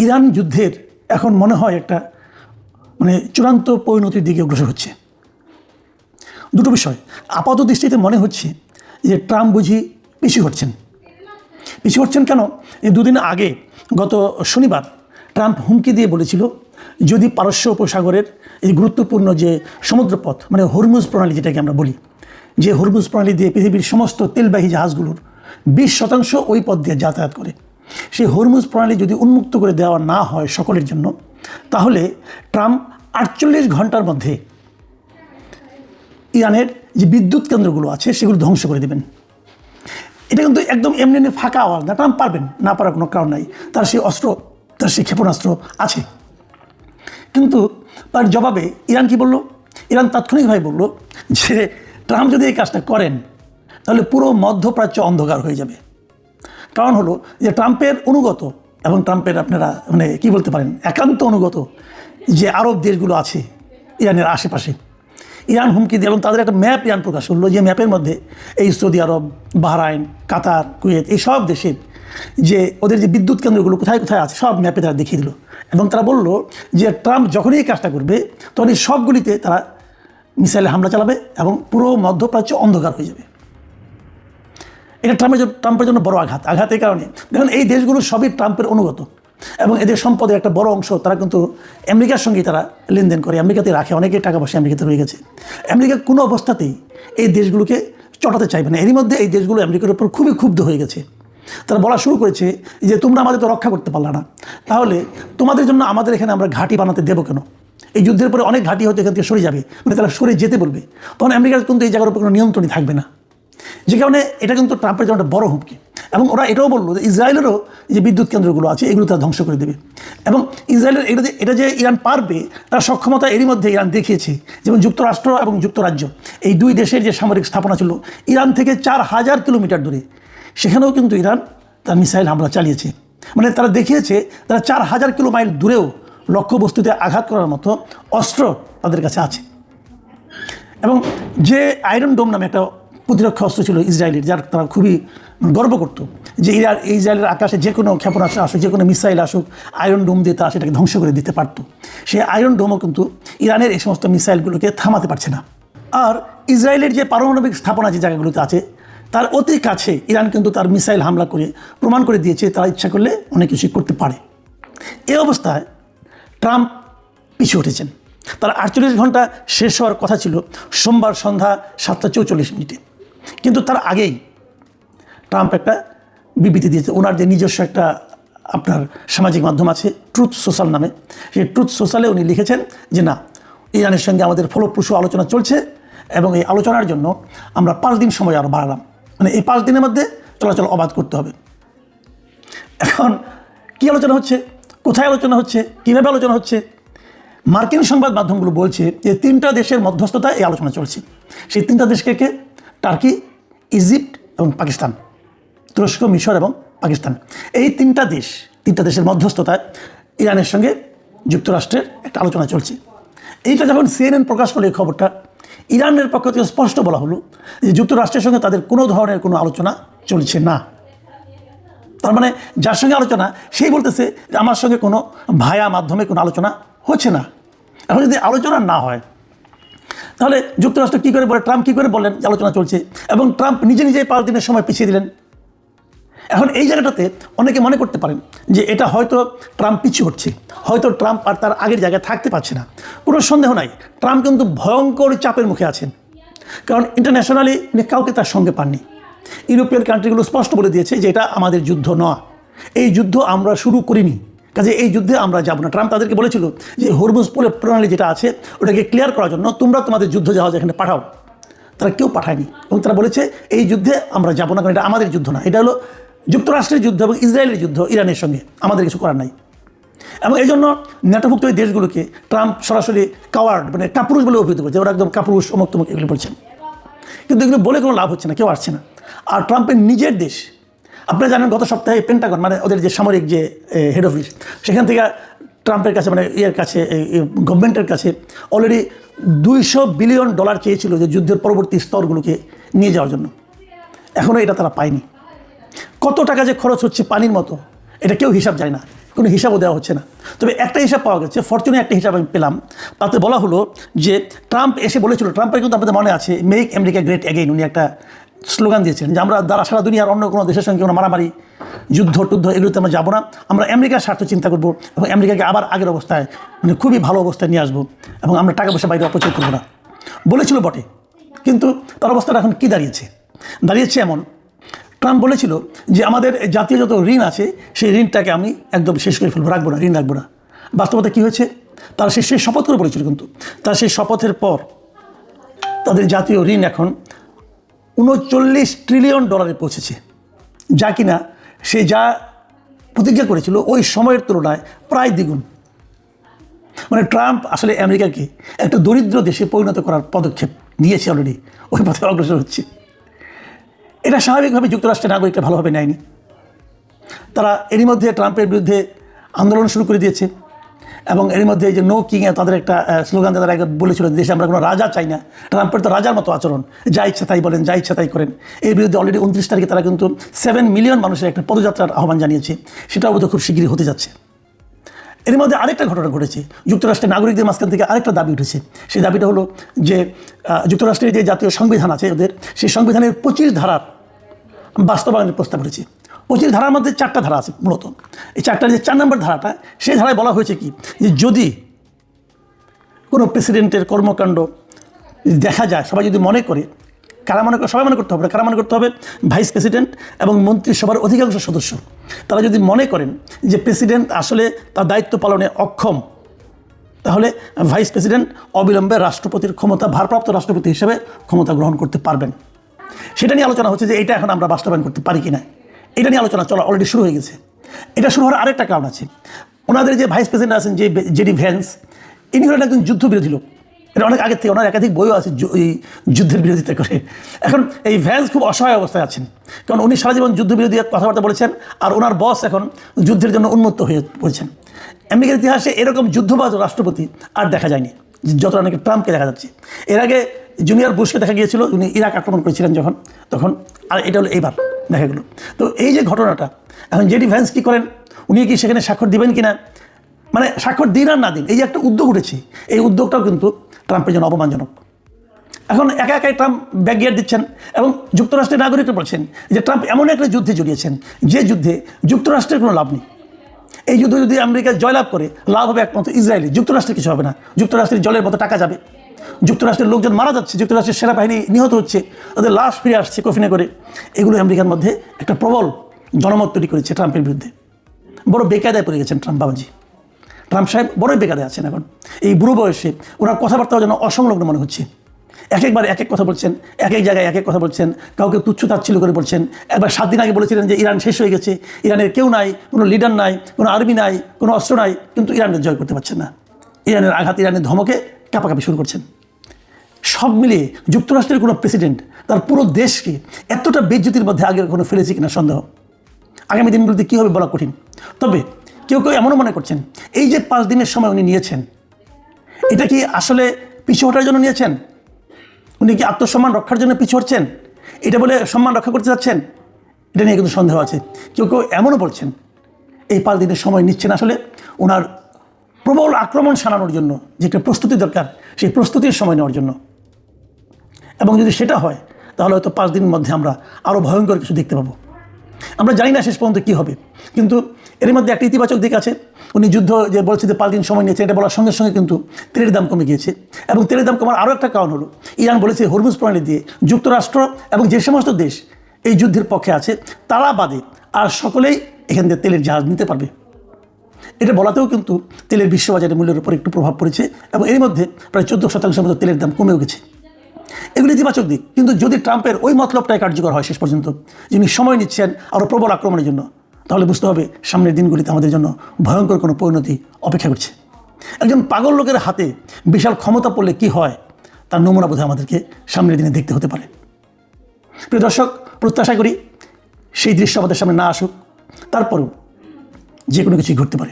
Iran যুদ্ধের এখন মনে হয় একটা চূড়ান্ত পরিণতির দিকে অগ্রসর হচ্ছে। দুটো বিষয় আপাত দৃষ্টিতে মনে হচ্ছে যে ট্রাম্প বুঝি পিছু হচ্ছেন কেন? এই দুদিন আগে গত শনিবার ট্রাম্প হুমকি দিয়ে বলেছিল, যদি পারস্য উপসাগরের এই গুরুত্বপূর্ণ যে সমুদ্রপথ হরমুজ প্রণালী যেটাকে আমরা বলি, যে হরমুজ প্রণালী দিয়ে পৃথিবীর সমস্ত তেলবাহী জাহাজগুলোর 20% ওই পথ দিয়ে যাতায়াত করে, সেই হরমুজ প্রণালী যদি উন্মুক্ত করে দেওয়া না হয় সকলের জন্য, তাহলে ট্রাম্প 48 ঘন্টার মধ্যে ইরানের যে বিদ্যুৎ কেন্দ্রগুলো আছে সেগুলো ধ্বংস করে দেবেন। এটা কিন্তু একদম এমনি ফাঁকা আওয়াজ না, ট্রাম্প পারবেন, না পারার কোনো কারণ নাই। তার সেই অস্ত্র, তার সেই ক্ষেপণাস্ত্র আছে। কিন্তু তার জবাবে ইরান কি বলল? ইরান তাৎক্ষণিকভাবে বলল যে ট্রাম্প যদি এই কাজটা করেন তাহলে পুরো মধ্যপ্রাচ্য অন্ধকার হয়ে যাবে। কারণ হলো যে ট্রাম্পের অনুগত এবং ট্রাম্পের আপনারা কি বলতে পারেন একান্ত অনুগত যে আরব দেশগুলো আছে ইরানের আশেপাশে, ইরান হুমকি দিয়ে এবং তাদের একটা ম্যাপ ইরান প্রকাশ করলো, যে ম্যাপের মধ্যে এই সৌদি আরব, বাহরাইন, কাতার, কুয়েত, এই সব দেশের যে ওদের যে বিদ্যুৎ কেন্দ্রগুলো কোথায় কোথায় আছে সব ম্যাপে তারা দেখিয়ে দিল। এবং তারা বলল যে ট্রাম্প যখনই এই কাজটা করবে তখন এই সবগুলিতে তারা মিসাইলে হামলা চালাবে এবং পুরো মধ্যপ্রাচ্য অন্ধকার হয়ে যাবে। এটা ট্রাম্পের জন্য বড় আঘাত। এই কারণে দেখুন, এই দেশগুলো সবই ট্রাম্পের অনুগত এবং এদের সম্পদের একটা বড় অংশ তারা কিন্তু আমেরিকার সঙ্গেই তারা লেনদেন করে, আমেরিকাতে রাখে, অনেকেই টাকা পয়সা আমেরিকাতে রয়ে গেছে। আমেরিকা কোনো অবস্থাতেই এই দেশগুলোকে চটাতে চাইবে না। এরই মধ্যে এই দেশগুলো আমেরিকার উপর খুবই ক্ষুব্ধ হয়ে গেছে। তারা বলা শুরু করেছে যে তোমরা আমাদের তো রক্ষা করতে পারলা না, তাহলে তোমাদের জন্য আমাদের এখানে আমরা ঘাঁটি বানাতে দেবো কেন? এই যুদ্ধের পরে অনেক ঘাঁটি হয়তো এখান থেকে সরে যাবে, তারা সরে যেতে বলবে, তখন আমেরিকার কিন্তু এই জায়গার উপর কোনো নিয়ন্ত্রণই থাকবে না। যে কারণে এটা কিন্তু ট্রাম্পের জন্য একটা বড় হুমকি। এবং ওরা এটাও বললো যে ইসরায়েলেরও যে বিদ্যুৎ কেন্দ্রগুলো আছে এগুলো তারা ধ্বংস করে দেবে। এবং ইসরায়েলের এটা যে ইরান পারবে তার সক্ষমতা এরই মধ্যে ইরান দেখিয়েছে। যেমন যুক্তরাষ্ট্র এবং যুক্তরাজ্য এই দুই দেশের যে সামরিক স্থাপনা ছিল ইরান থেকে 4000 কিলোমিটার দূরে, সেখানেও কিন্তু ইরান তার মিসাইল হামলা চালিয়েছে। তারা দেখিয়েছে তারা 4000 কিলোমাইল দূরেও লক্ষ্যবস্তুতে আঘাত করার মতো অস্ত্র তাদের কাছে আছে। এবং যে আয়রন ডোম নামে একটা প্রতিরক্ষা অস্ত্র ছিল ইসরায়েলের, যার তারা খুবই গর্ব করত যে ইসরায়েলের আকাশে যে কোনো ক্ষেপণাস্ত্র আসুক, যে কোনো মিসাইল আসুক, আয়রন ডোম দিয়ে তারা সেটাকে ধ্বংস করে দিতে পারত। সেই আয়রন ডোমও কিন্তু ইরানের এই সমস্ত মিসাইলগুলোকে থামাতে পারছে না। আর ইসরায়েলের যে পারমাণবিক স্থাপনা যে জায়গাগুলোতে আছে তার অতি কাছে ইরান কিন্তু তার মিসাইল হামলা করে প্রমাণ করে দিয়েছে তারা ইচ্ছা করলে অনেক কিছু করতে পারে। এই অবস্থায় ট্রাম্প পিছু উঠেছেন। তার 48 ঘন্টা শেষ হওয়ার কথা ছিল সোমবার সন্ধ্যা 7:44। কিন্তু তার আগেই ট্রাম্প একটা বিবৃতি দিয়েছে। ওনার যে নিজস্ব একটা আপনার সামাজিক মাধ্যম আছে ট্রুথ সোশ্যাল নামে, সেই ট্রুথ সোশ্যালে উনি লিখেছেন যে না, ইরানের সঙ্গে আমাদের ফলপ্রসূ আলোচনা চলছে এবং এই আলোচনার জন্য আমরা 5 দিন সময় আরও বাড়ালাম। এই 5 দিনের মধ্যে চলাচল অবাধ করতে হবে। এখন কী আলোচনা হচ্ছে, কোথায় আলোচনা হচ্ছে, কীভাবে আলোচনা হচ্ছে? মার্কিন সংবাদ মাধ্যমগুলো বলছে যে 3টা দেশের মধ্যস্থতায় এই আলোচনা চলছে। সেই 3টা দেশকে কে? টার্কি, ইজিপ্ট এবং পাকিস্তান। তুরস্ক, মিশর এবং পাকিস্তান। এই 3টা দেশের মধ্যস্থতায় ইরানের সঙ্গে যুক্তরাষ্ট্রের একটা আলোচনা চলছে। এইটা যখন CNN প্রকাশ করলো এই খবরটা, ইরানের পক্ষ থেকে স্পষ্ট বলা হলো যে যুক্তরাষ্ট্রের সঙ্গে তাদের কোনো ধরনের কোনো আলোচনা চলছে না। তার যার সঙ্গে আলোচনা সেই বলতেছে যে আমার সঙ্গে কোনো ভায়া মাধ্যমে কোনো আলোচনা হচ্ছে না। এখন যদি আলোচনা না হয় তাহলে যুক্তরাষ্ট্র কী করে বলে, ট্রাম্প কী করে বললেন যে আলোচনা চলছে, এবং ট্রাম্প নিজেই 5 দিনের সময় পিছিয়ে দিলেন। এখন এই জায়গাটাতে অনেকে মনে করতে পারেন যে এটা হয়তো ট্রাম্প পিছু হচ্ছে, হয়তো ট্রাম্প আর তার আগের জায়গায় থাকতে পারছে না। কোনো সন্দেহ নাই, ট্রাম্প কিন্তু ভয়ঙ্কর চাপের মুখে আছেন। কারণ ইন্টারন্যাশনালি কাউকে তার সঙ্গে পাননি। ইউরোপিয়ান কান্ট্রিগুলো স্পষ্ট বলে দিয়েছে যে এটা আমাদের যুদ্ধ নয়, এই যুদ্ধ আমরা শুরু করিনি, কাজে এই যুদ্ধে আমরা যাব না। ট্রাম্প তাদেরকে বলেছিল যে হরমুজ প্রণালী যেটা আছে ওটাকে ক্লিয়ার করার জন্য তোমরা তোমাদের যুদ্ধ জাহাজ এখানে পাঠাও। তারা কেউ পাঠায়নি এবং তারা বলেছে এই যুদ্ধে আমরা যাব না, কারণ এটা আমাদের যুদ্ধ না, এটা হলো যুক্তরাষ্ট্রের যুদ্ধ এবং ইসরায়েলের যুদ্ধ ইরানের সঙ্গে, আমাদের কিছু করার নাই। এবং এই জন্য ন্যাটোভুক্ত এই দেশগুলোকে ট্রাম্প সরাসরি কাওয়ার্ড কাপুরুষ বলে অভিহিত করছে। ওরা একদম কাপুরুষ, অমুক তমুক এগুলো বলছেন। কিন্তু এগুলো বলে কোনো লাভ হচ্ছে না, কেউ আসছে না। আর ট্রাম্পের নিজের দেশ, আপনারা জানেন গত সপ্তাহে পেন্টাগন ওদের যে সামরিক যে হেড অফিস, সেখান থেকে ট্রাম্পের কাছে গভর্নমেন্টের কাছে অলরেডি $200 বিলিয়ন চেয়েছিল যে যুদ্ধের পরবর্তী স্তরগুলোকে নিয়ে যাওয়ার জন্য। এখনও এটা তারা পায়নি। কত টাকা যে খরচ হচ্ছে পানির মতো, এটা কেউ হিসাব যায় না। কোনো হিসাবও দেওয়া হচ্ছে না। তবে একটা হিসাব পাওয়া গেছে, ফরচুনে একটা হিসাব আমি পেলাম, তাতে বলা হলো যে ট্রাম্প এসে বলেছিল, ট্রাম্পের কিন্তু আপনাদের মনে আছে মেক আমেরিকা গ্রেট অ্যাগেইন, উনি একটা স্লোগান দিয়েছেন যে আমরা দ্বারা সারা দুনিয়ার অন্য কোনো দেশের সঙ্গে কোনো মারামারি যুদ্ধ টুদ্ধ এগুলোতে আমরা যাবো না, আমরা আমেরিকার স্বার্থ চিন্তা করবো এবং আমেরিকাকে আবার আগের অবস্থায় মানে খুবই ভালো অবস্থায় নিয়ে আসবো এবং আমরা টাকা পয়সা বাইরে অপচয় করবো না বলেছিল বটে। কিন্তু তার অবস্থাটা এখন কী দাঁড়িয়েছে এমন, ট্রাম্প বলেছিল যে আমাদের জাতীয় যত ঋণ আছে সেই ঋণটাকে আমি একদম শেষ করে ফেলবো, ঋণ রাখবো না। বাস্তবতা কী হয়েছে, তারা সেই শপথ করে বলেছিল, কিন্তু তার সেই শপথের পর তাদের জাতীয় ঋণ এখন $39 ট্রিলিয়ন পৌঁছেছে, যা কিনা সে যা প্রতিজ্ঞা করেছিল ওই সময়ের তুলনায় প্রায় দ্বিগুণ। মানে ট্রাম্প আসলে আমেরিকাকে একটা দরিদ্র দেশে পরিণত করার পদক্ষেপ নিয়েছে, অলরেডি ওই পথে অগ্রসর হচ্ছে। এটা স্বাভাবিকভাবে যুক্তরাষ্ট্রের নাগরিকরা ভালোভাবে নেয়নি। তারা এরই মধ্যে ট্রাম্পের বিরুদ্ধে আন্দোলন শুরু করে দিয়েছে এবং এর মধ্যে এই যে নো কিং তাদের একটা স্লোগান তারা বলেছিল, দেশে আমরা কোনো রাজা চাই না। ট্রাম্পের তো রাজার মতো আচরণ, যা ইচ্ছা তাই বলেন, যা ইচ্ছা তাই করেন। এর বিরুদ্ধে অলরেডি 29 তারিখে তারা কিন্তু 7 মিলিয়ন মানুষের একটা পদযাত্রার আহ্বান জানিয়েছে, সেটাও বোধহয় খুব শীঘ্রই হতে যাচ্ছে। এর মধ্যে আরেকটা ঘটনা ঘটেছে, যুক্তরাষ্ট্রের নাগরিকদের মাঝখান থেকে আরেকটা দাবি উঠেছে। সেই দাবিটা হলো যে যুক্তরাষ্ট্রের যে জাতীয় সংবিধান আছে ওদের, সেই সংবিধানের 25 ধারার বাস্তবায়নের প্রস্তাব উঠেছে। 25 ধারার মধ্যে 4টা ধারা আছে মূলত। এই 4টার যে 4 নম্বর ধারাটা, সেই ধারায় বলা হয়েছে কি, যে যদি কোনো প্রেসিডেন্টের কর্মকাণ্ড দেখা যায়, সবাই যদি মনে করে, সবাই মনে করতে হবে, কারা মনে করতে হবে, ভাইস প্রেসিডেন্ট এবং মন্ত্রিসভার অধিকাংশ সদস্য, তারা যদি মনে করেন যে প্রেসিডেন্ট আসলে তার দায়িত্ব পালনে অক্ষম, তাহলে ভাইস প্রেসিডেন্ট অবিলম্বে রাষ্ট্রপতির ক্ষমতা, ভারপ্রাপ্ত রাষ্ট্রপতি হিসেবে ক্ষমতা গ্রহণ করতে পারবেন। সেটা নিয়ে আলোচনা হচ্ছে যে এটা এখন আমরা বাস্তবায়ন করতে পারি কিনা। এটা নিয়ে আলোচনা চলা অলরেডি শুরু হয়ে গেছে। এটা শুরু হওয়ার আরেকটা কারণ আছে, ওনাদের যে ভাইস প্রেসিডেন্ট আছেন যে জেডি ভ্যান্স, ইনি হলেন একজন যুদ্ধবিরোধী লোক। এটা অনেক আগের থেকে, ওনার একাধিক বইও আছে এই যুদ্ধের বিরোধিতা করে। এখন এই ভ্যান্স খুব অসহায় অবস্থায় আছেন, কারণ উনি সারা জীবন যুদ্ধবিরোধী কথাবার্তা বলেছেন, আর ওনার বস এখন যুদ্ধের জন্য উন্মুক্ত হয়ে পড়েছেন। আমেরিকার ইতিহাসে এরকম যুদ্ধবাজ রাষ্ট্রপতি আর দেখা যায়নি, যতটা নাকি ট্রাম্পকে দেখা যাচ্ছে। এর আগে জুনিয়র বুশকে দেখা গিয়েছিল, উনি ইরাক আক্রমণ করেছিলেন তখন, আর এটা হলো এইবার দেখা গেল। তো এই যে ঘটনাটা, এখন জেডি ভ্যান্স কী করেন, উনি কি সেখানে স্বাক্ষর দিবেন কিনা, মানে স্বাক্ষর দিন আর না দিন, এই যে একটা উদ্যোগ উঠেছে, এই উদ্যোগটাও কিন্তু ট্রাম্পের জন্য অপমানজনক। এখন একা একাই ট্রাম্প ব্যাকগিয়ার দিচ্ছেন এবং যুক্তরাষ্ট্রের নাগরিকরা বলছেন যে ট্রাম্প এমন একটা যুদ্ধে জড়িয়েছেন যে যুদ্ধে যুক্তরাষ্ট্রের কোনো লাভ নেই। এই যুদ্ধ যদি আমেরিকা জয়লাভ করে, লাভ হবে একমাত্র ইসরায়েলি, যুক্তরাষ্ট্রের কিছু হবে না। যুক্তরাষ্ট্রের জলের মতো টাকা যাবে, যুক্তরাষ্ট্রের লোকজন মারা যাচ্ছে, যুক্তরাষ্ট্রের সেনাবাহিনী নিহত হচ্ছে, তাদের লাশ ফিরে আসছে কফিনে করে। এগুলো আমেরিকার মধ্যে একটা প্রবল জনমত তৈরি করেছে ট্রাম্পের বিরুদ্ধে। বড় বেকায়দায় পড়ে গেছেন ট্রাম্প বাবাজি। ট্রাম্প সাহেব বড়ই বেকায়দায় আছেন এখন। এই বুড়ো বয়সে ওনার কথাবার্তাও যেন অসংলগ্ন মনে হচ্ছে। একবার এক কথা বলছেন, এক জায়গায় এক কথা বলছেন, কাউকে তুচ্ছ তাচ্ছিল্য করে বলছেন। একবার 7 দিন আগে বলেছিলেন যে ইরান শেষ হয়ে গেছে, ইরানের কেউ নাই, কোনো লিডার নাই, কোনো আর্মি নাই, কোনো অস্ত্র নাই, কিন্তু ইরানের জয় করতে পারছেন না। ইরানের আঘাত, ইরানের ধমকে কাঁপাকাঁপি শুরু করছেন। সব মিলিয়ে যুক্তরাষ্ট্রের কোনো প্রেসিডেন্ট তার পুরো দেশকে এতটা বেজ্জতির মধ্যে আগে কোনো ফেলেছে কিনা সন্দেহ। আগামী দিনগুলোতে কী হবে বলা কঠিন। তবে কেউ এমনও মনে করছেন এই যে 5 দিনের সময় উনি নিয়েছেন, এটা কি আসলে পিছু হটার জন্য নিয়েছেন? উনি কি আত্মসম্মান রক্ষার জন্য পিছু হটছেন? এটা বলে সম্মান রক্ষা করতে যাচ্ছেন? এটা নিয়ে কিন্তু সন্দেহ আছে। কেউ এমনও বলছেন এই 5 দিনের সময় নিচ্ছেন আসলে ওনার প্রবল আক্রমণ সানানোর জন্য, যে একটা প্রস্তুতি দরকার, সেই প্রস্তুতির সময় নেওয়ার জন্য। এবং যদি সেটা হয় তাহলে হয়তো 5 দিনের মধ্যে আমরা আরও ভয়ঙ্কর কিছু দেখতে পাবো। আমরা জানি না শেষ পর্যন্ত কী হবে, কিন্তু এর মধ্যে একটা ইতিবাচক দিক আছে। উনি যুদ্ধ যে বলছে যে 5 দিন সময় নিয়েছে, এটা বলার সঙ্গে সঙ্গে কিন্তু তেলের দাম কমে গিয়েছে। এবং তেলের দাম কমার আরও একটা কারণ হলো ইরান বলেছে হরমুজ প্রণালী দিয়ে যুক্তরাষ্ট্র এবং যে সমস্ত দেশ এই যুদ্ধের পক্ষে আছে তারা বাদে আর সকলেই এখান থেকে তেলের জাহাজ নিতে পারবে। এটা বলাতেও কিন্তু তেলের বিশ্ববাজারের মূল্যের উপর একটু প্রভাব পড়েছে এবং এর মধ্যে প্রায় 14% মতো তেলের দাম কমেও গেছে। এগুলি ইতিবাচক দিক। কিন্তু যদি ট্রাম্পের ওই মতলবটাই কার্যকর হয় শেষ পর্যন্ত, যিনি সময় নিচ্ছেন আরও প্রবল আক্রমণের জন্য, তাহলে বুঝতে হবে সামনের দিনগুলিতে আমাদের জন্য ভয়ঙ্কর কোনো পরিণতি অপেক্ষা করছে। একজন পাগল লোকের হাতে বিশাল ক্ষমতা পড়লে কি হয় তার নমুনা বোধহয় আমাদেরকে সামনের দিনে দেখতে হতে পারে। প্রিয় দর্শক, প্রত্যাশা করি সেই দৃশ্য আমাদের সামনে না আসুক, তারপরেও যে কোনো কিছুই ঘটতে পারে।